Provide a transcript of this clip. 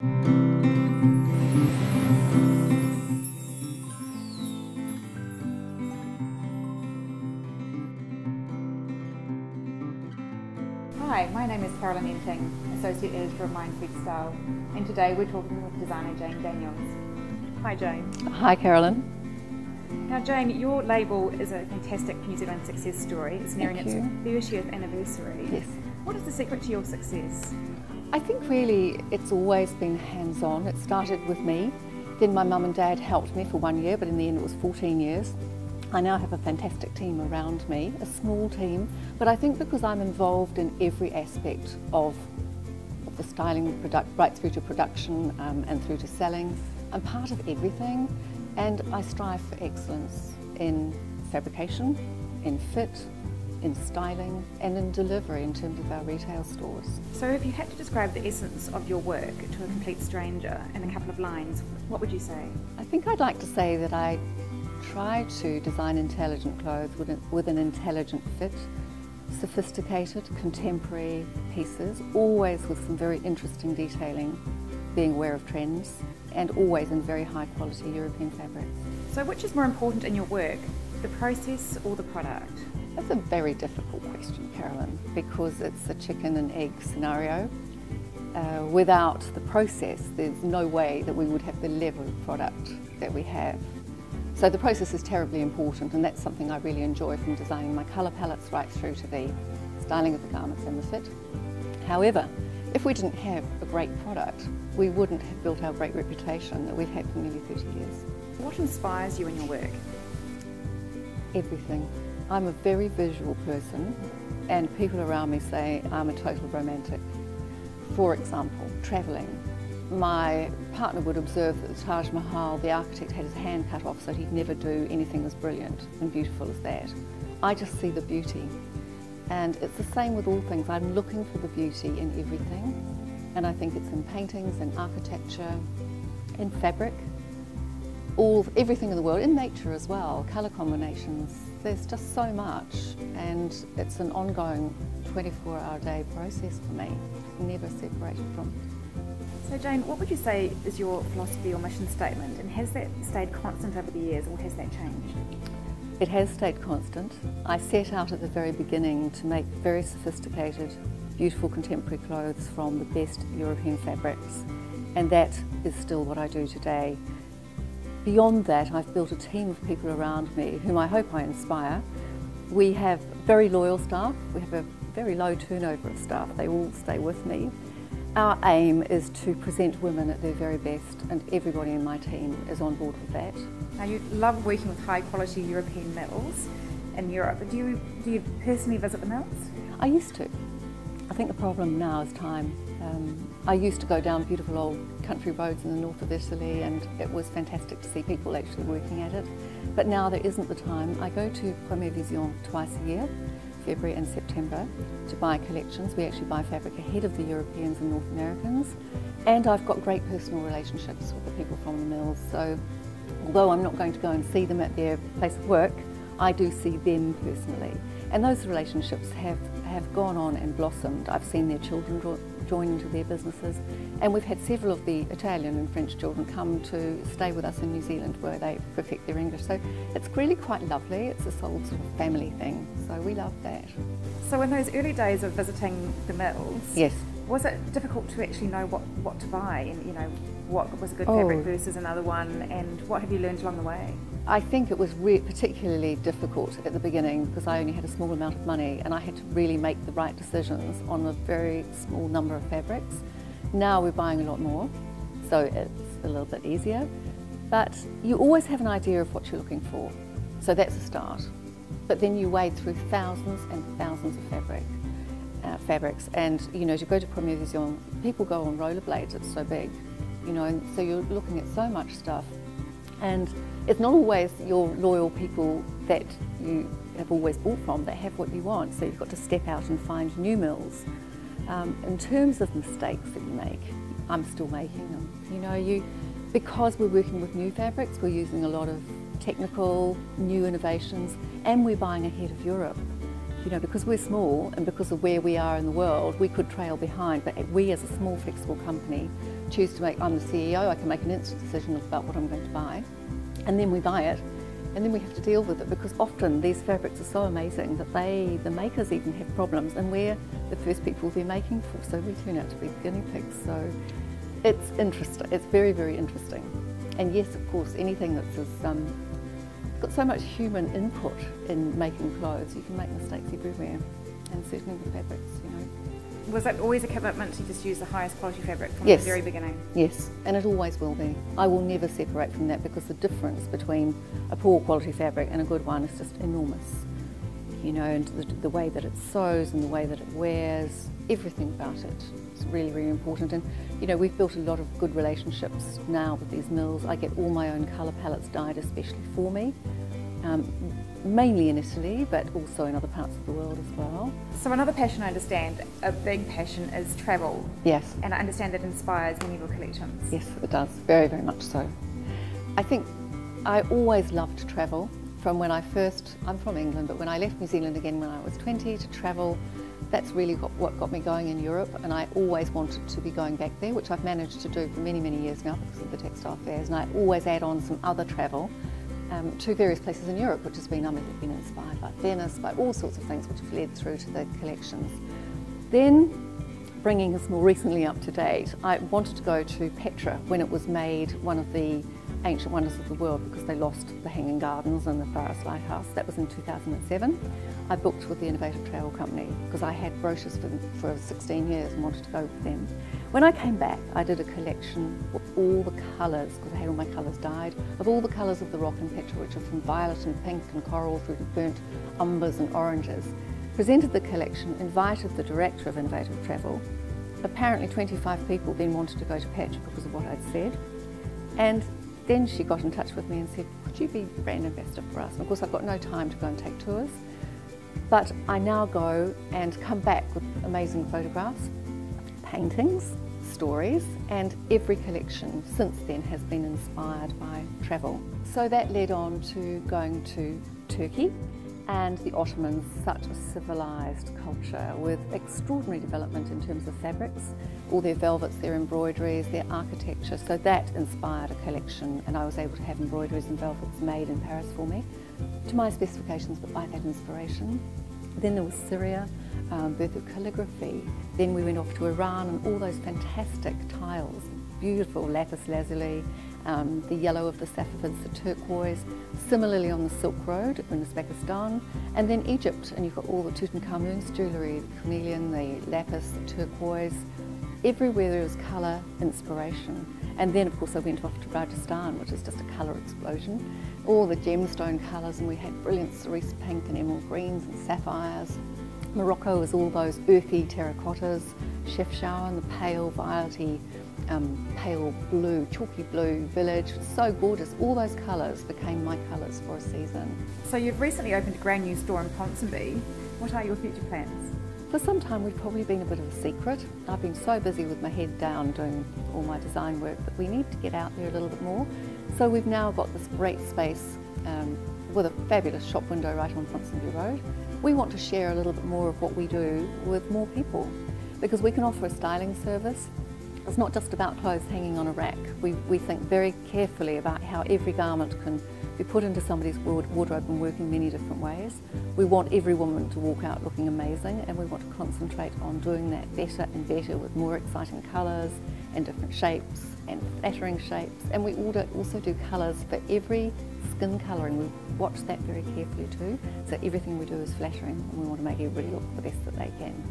Hi, my name is Carolyn Enting, Associate Editor of MiNDFOOD Style, and today we're talking with designer Jane Daniels. Hi Jane. Hi Carolyn. Now Jane, your label is a fantastic New Zealand success story. It's nearing its 30th anniversary. Yes. What is the secret to your success? I think really it's always been hands-on. It started with me, then my mum and dad helped me for 1 year, but in the end it was 14 years. I now have a fantastic team around me, a small team, but I think because I'm involved in every aspect of the styling right through to production and through to selling, I'm part of everything, and I strive for excellence in fabrication, in fit, in styling and in delivery in terms of our retail stores. So if you had to describe the essence of your work to a complete stranger in a couple of lines, what would you say? I think I'd like to say that I try to design intelligent clothes with an intelligent fit, sophisticated, contemporary pieces, always with some very interesting detailing, being aware of trends, and always in very high quality European fabrics. So which is more important in your work, the process or the product? That's a very difficult question, Carolyn, because it's a chicken and egg scenario. Without the process, there's no way that we would have the level of product that we have. So the process is terribly important, and that's something I really enjoy from designing my colour palettes right through to the styling of the garments and the fit. However, if we didn't have a great product, we wouldn't have built our great reputation that we've had for nearly 30 years. What inspires you in your work? Everything. I'm a very visual person, and people around me say I'm a total romantic. For example, travelling. My partner would observe that the Taj Mahal, the architect had his hand cut off so he'd never do anything as brilliant and beautiful as that. I just see the beauty. And it's the same with all things. I'm looking for the beauty in everything. And I think it's in paintings, in architecture, in fabric, everything in the world, in nature as well, colour combinations. There's just so much, and it's an ongoing 24-hour-a-day process for me, never separated from it. So Jane, what would you say is your philosophy or mission statement, and has that stayed constant over the years, or has that changed? It has stayed constant. I set out at the very beginning to make very sophisticated, beautiful contemporary clothes from the best European fabrics, and that is still what I do today. Beyond that, I've built a team of people around me whom I hope I inspire. We have very loyal staff. We have a very low turnover of staff. They all stay with me. Our aim is to present women at their very best, and everybody in my team is on board with that. Now, you love working with high quality European mills in Europe, but do you personally visit the mills? I used to. I think the problem now is time. I used to go down beautiful old country roads in the north of Italy, and it was fantastic to see people actually working at it. But now there isn't the time. I go to Première Vision twice a year, February and September, to buy collections. We actually buy fabric ahead of the Europeans and North Americans. And I've got great personal relationships with the people from the mills. So although I'm not going to go and see them at their place of work, I do see them personally. And those relationships have gone on and blossomed. I've seen their children join into their businesses, and we've had several of the Italian and French children come to stay with us in New Zealand where they perfect their English. So it's really quite lovely. It's this old sort of family thing, so we love that. So in those early days of visiting the mills, yes, was it difficult to actually know what to buy, and you know what was a good fabric versus another one, and what have you learned along the way? I think it was particularly difficult at the beginning because I only had a small amount of money, and I had to really make the right decisions on a very small number of fabrics. Now we're buying a lot more, so it's a little bit easier, but you always have an idea of what you're looking for, so that's a start. But then you wade through thousands and thousands of fabrics, and you know, to go to Première Vision, people go on rollerblades, it's so big, you know, and so you're looking at so much stuff. And it's not always your loyal people that you have always bought from that have what you want, so you've got to step out and find new mills. In terms of mistakes that you make, I'm still making them. You know, because we're working with new fabrics, we're using a lot of technical, new innovations, and we're buying ahead of Europe. You know, because we're small and because of where we are in the world, we could trail behind, but we as a small flexible company choose to make, I'm the CEO, I can make an instant decision about what I'm going to buy, and then we buy it, and then we have to deal with it, because often these fabrics are so amazing that the makers even have problems, and we're the first people they're making for, so we turn out to be guinea pigs. So it's interesting, it's very, very interesting. And yes, of course, anything that's got so much human input in making clothes, you can make mistakes everywhere, and certainly with fabrics, you know. Was it always a commitment to just use the highest quality fabric from Yes. the very beginning? Yes, and it always will be. I will never separate from that, because the difference between a poor quality fabric and a good one is just enormous. You know, and the way that it sews and the way that it wears, everything about it is really, really important. And you know, we've built a lot of good relationships now with these mills. I get all my own colour palettes dyed especially for me, mainly in Italy, but also in other parts of the world as well. So another passion I understand, a big passion, is travel. Yes. And I understand that inspires many of your collections. Yes, it does, very, very much so. I think I always loved to travel. From when I'm from England, but when I left New Zealand again when I was 20 to travel, that's really what got me going in Europe, and I always wanted to be going back there, which I've managed to do for many, many years now because of the textile fairs, and I always add on some other travel to various places in Europe, which has been, I've been inspired by Venice, by all sorts of things which have led through to the collections. Then, bringing us more recently up to date, I wanted to go to Petra when it was made one of the ancient wonders of the world, because they lost the Hanging Gardens and the Forest Lighthouse. That was in 2007. I booked with the Innovative Travel Company because I had brochures for 16 years and wanted to go with them. When I came back, I did a collection of all the colours, because I had all my colours dyed, of all the colours of the rock in Petra, which are from violet and pink and coral through to burnt umbers and oranges. Presented the collection, invited the director of Innovative Travel. Apparently 25 people then wanted to go to Petra because of what I'd said. And then she got in touch with me and said, could you be brand ambassador for us? And of course I've got no time to go and take tours, but I now go and come back with amazing photographs, paintings, stories, and every collection since then has been inspired by travel. So that led on to going to Turkey and the Ottomans, such a civilised culture with extraordinary development in terms of fabrics, all their velvets, their embroideries, their architecture. So that inspired a collection, and I was able to have embroideries and velvets made in Paris for me, to my specifications, but by that inspiration. Then there was Syria, birth of calligraphy. Then we went off to Iran and all those fantastic tiles, beautiful lapis lazuli, the yellow of the sapphids, the turquoise. Similarly on the Silk Road in Uzbekistan, and then Egypt, and you've got all the Tutankhamun's jewellery, the cornelian, the lapis, the turquoise. Everywhere there was colour inspiration. And then of course I went off to Rajasthan, which is just a colour explosion. All the gemstone colours, and we had brilliant cerise pink and emerald greens and sapphires. Morocco was all those earthy terracottas, chef shower, and the pale violety, pale blue, chalky blue village. So gorgeous. All those colours became my colours for a season. So you've recently opened a brand new store in Ponsonby. What are your future plans? For some time we've probably been a bit of a secret. I've been so busy with my head down doing all my design work that we need to get out there a little bit more. So we've now got this great space with a fabulous shop window right on Ponsonby Road. We want to share a little bit more of what we do with more people, because we can offer a styling service. It's not just about clothes hanging on a rack. We think very carefully about how every garment can be put into somebody's wardrobe and work in many different ways. We want every woman to walk out looking amazing, and we want to concentrate on doing that better and better with more exciting colours and different shapes and flattering shapes. And we also do colours for every skin colouring. We watch that very carefully too, so everything we do is flattering, and we want to make everybody look the best that they can.